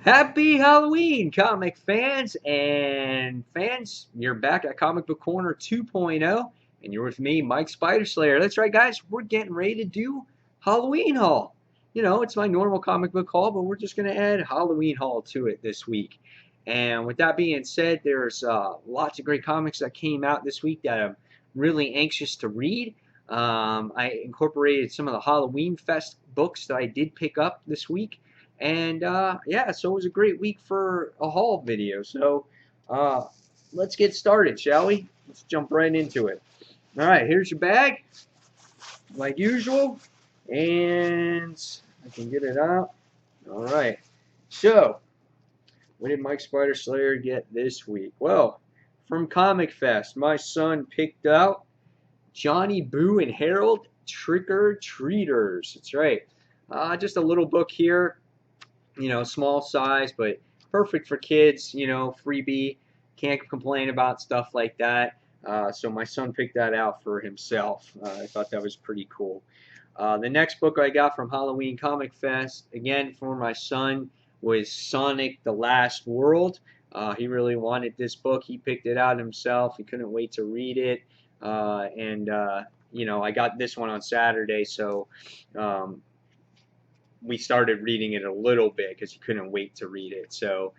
Happy Halloween, comic fans and fans. You're back at Comic Book Corner 2.0, and you're with me, Mike Spider Slayer. That's right, guys. We're getting ready to do Halloween haul. You know, it's my normal comic book haul, but we're just going to add Halloween haul to it this week. And with that being said, there's lots of great comics that came out this week that I'm really anxious to read. I incorporated some of the Halloween Fest books that I did pick up this week. And yeah, so it was a great week for a haul video. So uh, let's get started, shall we? Let's jump right into it. All right, here's your bag, like usual. And I can get it out. All right. So, what did Mike Spider Slayer get this week? Well, from Comic Fest, my son picked out Johnny Boo and Harold Trick or Treaters. That's right. Just a little book here, you know, small size, but perfect for kids, you know, freebie. Can't complain about stuff like that. So my son picked that out for himself. I thought that was pretty cool. The next book I got from Halloween Comic Fest, again for my son, was Sonic the Last World. He really wanted this book. He picked it out himself. He couldn't wait to read it. You know, I got this one on Saturday, so we started reading it a little bit because he couldn't wait to read it. So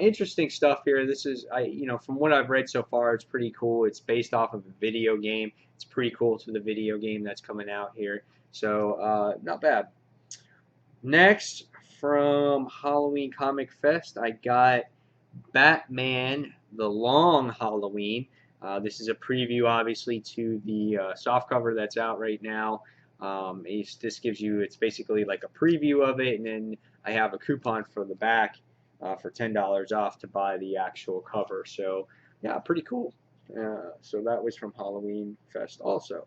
interesting stuff here. This is, you know, from what I've read so far, it's pretty cool. It's based off of a video game. It's pretty cool to the video game that's coming out here. So not bad. Next, from Halloween Comic Fest, I got Batman: The Long Halloween. This is a preview, obviously, to the soft cover that's out right now. This gives you, it's basically like a preview of it, and then I have a coupon for the back for $10 off to buy the actual cover. So, yeah, pretty cool. So that was from Halloween Fest also.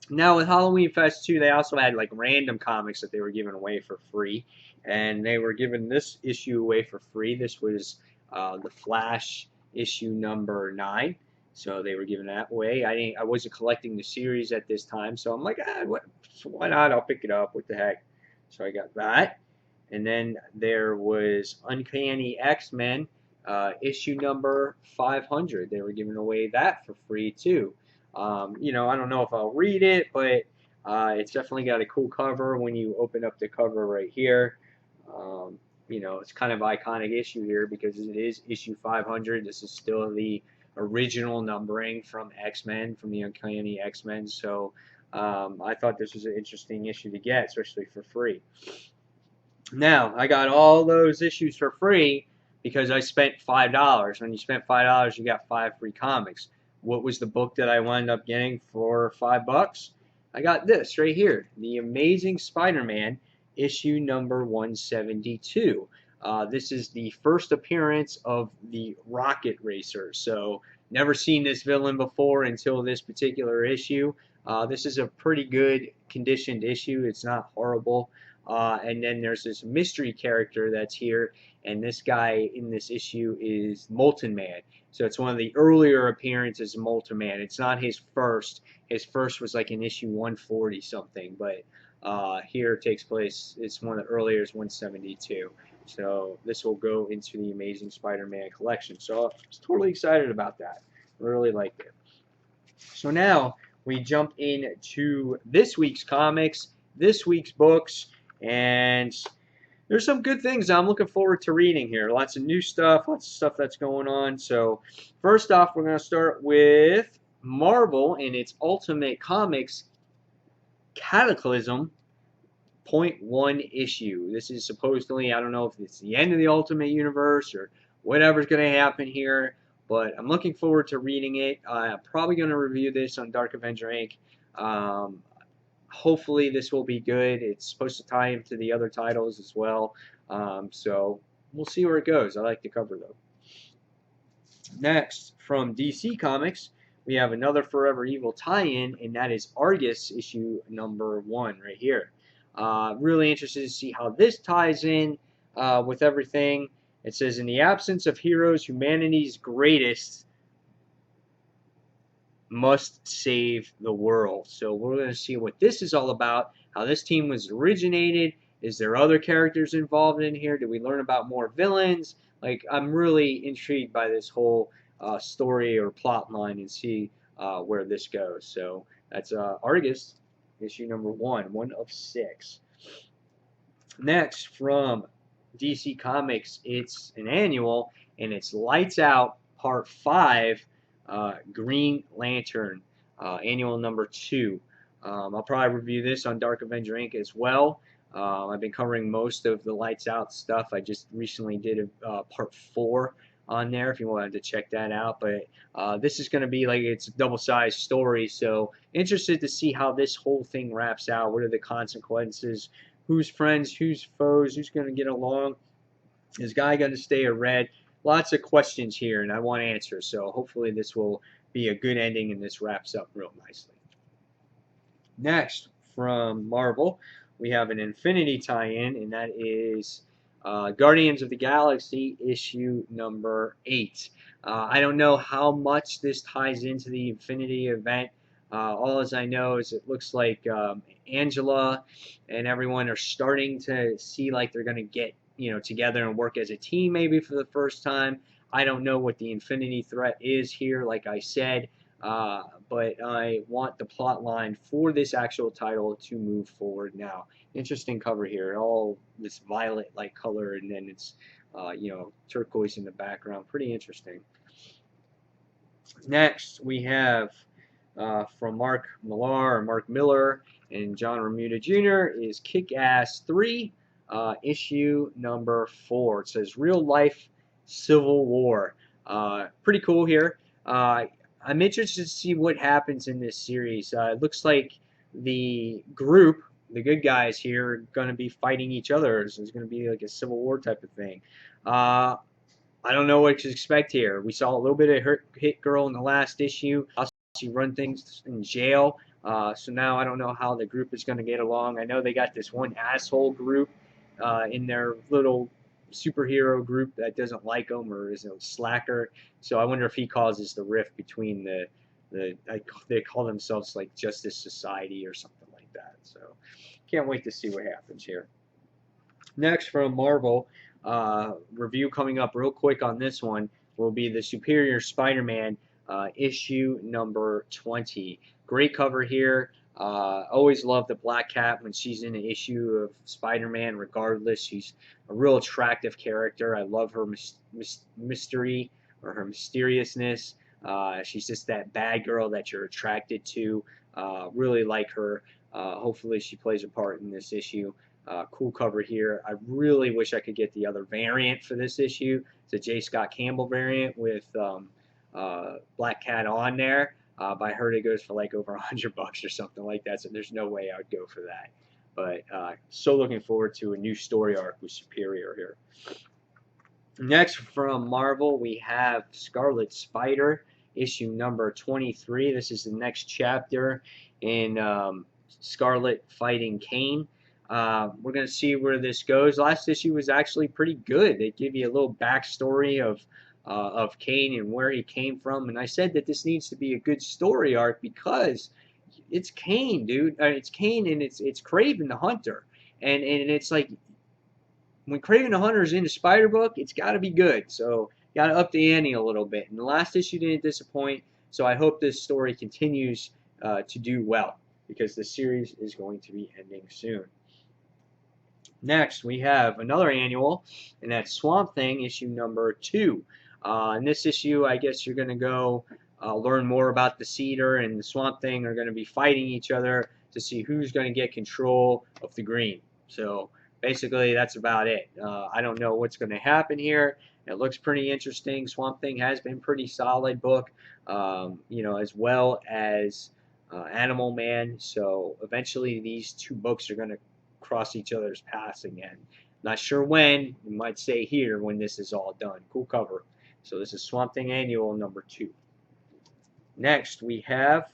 Now with Halloween Fest 2, they also had like random comics that they were giving away for free, and they were giving this issue away for free. This was the Flash issue number 9. So they were giving that away. I wasn't collecting the series at this time, so I'm like, why not? I'll pick it up. What the heck? So I got that. And then there was Uncanny X-Men issue number 500. They were giving away that for free too. You know, I don't know if I'll read it, but it's definitely got a cool cover when you open up the cover right here. You know, it's kind of iconic issue here because it is issue 500. This is still the original numbering from X-Men, from the Uncanny X-Men. So I thought this was an interesting issue to get, especially for free. Now, I got all those issues for free because I spent $5. When you spent $5, you got 5 free comics. What was the book that I wound up getting for $5? I got this right here, The Amazing Spider-Man, issue number 172. This is the first appearance of the Rocket Racer. So, never seen this villain before until this particular issue. This is a pretty good conditioned issue. It's not horrible. And then there's this mystery character that's here, and this guy in this issue is Molten Man. So it's one of the earlier appearances of Molten Man. It's not his first. His first was like in issue 140 something, but here it takes place. It's one of the earlier, is 172. So this will go into the Amazing Spider-Man collection. So I was totally excited about that. Really liked it. So now we jump into this week's comics, this week's books, and there's some good things I'm looking forward to reading here. Lots of new stuff, lots of stuff that's going on. So first off, we're going to start with Marvel and its Ultimate Comics Cataclysm .1 issue. This is supposedly, I don't know if it's the end of the Ultimate Universe or whatever's going to happen here, but I'm looking forward to reading it. I'm probably going to review this on Dark Avenger Inc. Hopefully this will be good. It's supposed to tie into the other titles as well. So we'll see where it goes. I like the cover though. Next, from DC Comics, we have another Forever Evil tie-in, and that is Argus issue number 1 right here. Really interested to see how this ties in with everything. It says, in the absence of heroes, humanity's greatest must save the world. So we're going to see what this is all about, how this team was originated. Is there other characters involved in here? Do we learn about more villains? Like, I'm really intrigued by this whole story or plot line and see where this goes. So that's Argus, issue number 1 of 6. Next, from DC Comics, it's an annual, and it's Lights Out Part 5, Green Lantern, annual number 2. I'll probably review this on Dark Avenger Inc. as well. I've been covering most of the Lights Out stuff. I just recently did a Part 4 on there if you wanted to check that out. But this is going to be like it's a double-sized story, so interested to see how this whole thing wraps out. What are the consequences? Who's friends? Who's foes? Who's going to get along? Is Guy going to stay a red? Lots of questions here, and I want answers. So hopefully this will be a good ending, and this wraps up real nicely. Next, from Marvel, we have an Infinity tie-in, and that is Guardians of the Galaxy issue number 8. I don't know how much this ties into the Infinity event. All as I know is it looks like Angela and everyone are starting to see like they're going to get together and work as a team maybe for the first time. I don't know what the Infinity threat is here, like I said, but I want the plot line for this actual title to move forward now. Interesting cover here, all this violet-like color, and then it's turquoise in the background. Pretty interesting. Next, we have from Mark Miller and John Romita Jr. is Kick-Ass 3, issue number 4. It says Real Life Civil War. Pretty cool here. I'm interested to see what happens in this series. It looks like the group, the good guys here, are going to be fighting each other. So it's going to be like a Civil War type of thing. I don't know what to expect here. We saw a little bit of Hit Girl in the last issue. She run things in jail. So now I don't know how the group is going to get along. I know they got this one asshole group in their little superhero group that doesn't like them or is a slacker. So I wonder if he causes the rift between they call themselves like Justice Society or something like that. So can't wait to see what happens here. Next, from Marvel, review coming up real quick on this one will be the Superior Spider-Man issue number 20. Great cover here. Always love the Black Cat when she's in an issue of Spider-Man. Regardless, she's a real attractive character. I love her mystery or her mysteriousness. She's just that bad girl that you're attracted to. Really like her. Hopefully she plays a part in this issue. Cool cover here. I really wish I could get the other variant for this issue. It's a J. Scott Campbell variant with Black Cat on there. But I heard it goes for like over $100 or something like that, so there's no way I would go for that. But so looking forward to a new story arc with Superior here. Next, from Marvel, we have Scarlet Spider, issue number 23. This is the next chapter in Scarlet fighting Kane. We're going to see where this goes. Last issue was actually pretty good. They give you a little backstory of Kane and where he came from. And I said that this needs to be a good story arc because it's Kane, dude. It's Kane and it's Kraven the Hunter. And it's like when Kraven the Hunter is in the Spider book, it's got to be good. So got to up the ante a little bit. And the last issue didn't disappoint. So I hope this story continues to do well because the series is going to be ending soon. Next, we have another annual, and that's Swamp Thing, issue number 2. In this issue, I guess you're going to go learn more about the Cedar and the Swamp Thing are going to be fighting each other to see who's going to get control of the Green. So basically, that's about it. I don't know what's going to happen here. It looks pretty interesting. Swamp Thing has been pretty solid book, as well as Animal Man. So eventually, these two books are going to cross each other's paths again. Not sure when. You might say here when this is all done. Cool cover. So this is Swamp Thing Annual number 2. Next, we have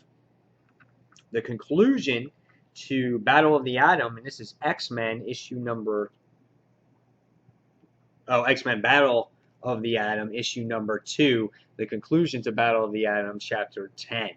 the conclusion to Battle of the Atom, and this is X-Men issue number... X-Men Battle of the Atom issue number 2. The conclusion to Battle of the Atom chapter 10.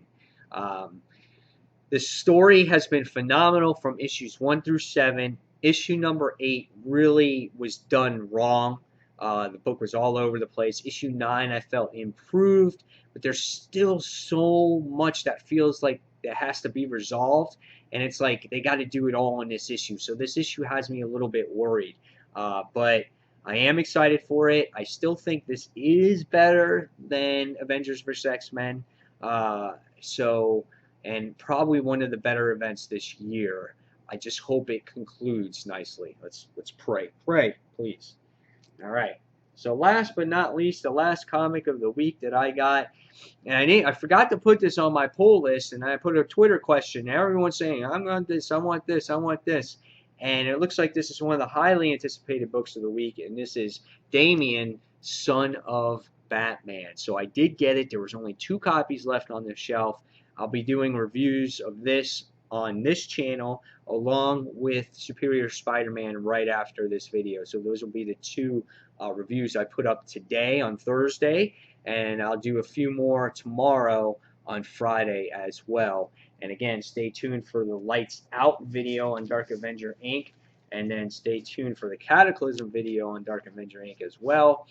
The story has been phenomenal from issues 1 through 7. issue number 8 really was done wrong. The book was all over the place. Issue 9 I felt improved, but there's still so much that feels like that has to be resolved, and it's like they got to do it all in this issue. So this issue has me a little bit worried, but I am excited for it. I still think this is better than Avengers vs. X-Men. So, and probably one of the better events this year. I just hope it concludes nicely. Let's pray. Pray, please. All right. So last but not least, the last comic of the week that I got, and I forgot to put this on my poll list, and I put a Twitter question. Everyone's saying, I want this, I want this, I want this. And it looks like this is one of the highly anticipated books of the week, and this is Damian, Son of Batman. So I did get it. There was only 2 copies left on the shelf. I'll be doing reviews of this on this channel along with Superior Spider-Man right after this video. So those will be the 2 reviews I put up today on Thursday, and I'll do a few more tomorrow on Friday as well. And again, stay tuned for the Lights Out video on Dark Avenger Inc. And then stay tuned for the Cataclysm video on Dark Avenger Inc. as well.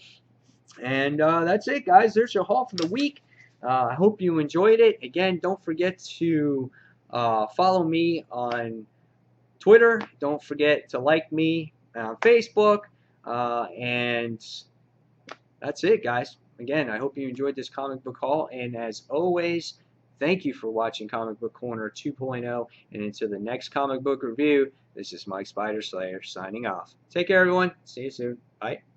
And that's it, guys. There's your haul for the week. I hope you enjoyed it. Again, don't forget to follow me on Twitter. Don't forget to like me on Facebook. And that's it, guys. Again, I hope you enjoyed this comic book haul. And as always, thank you for watching Comic Book Corner 2.0. And until the next comic book review, this is Mike Spider Slayer signing off. Take care, everyone. See you soon. Bye.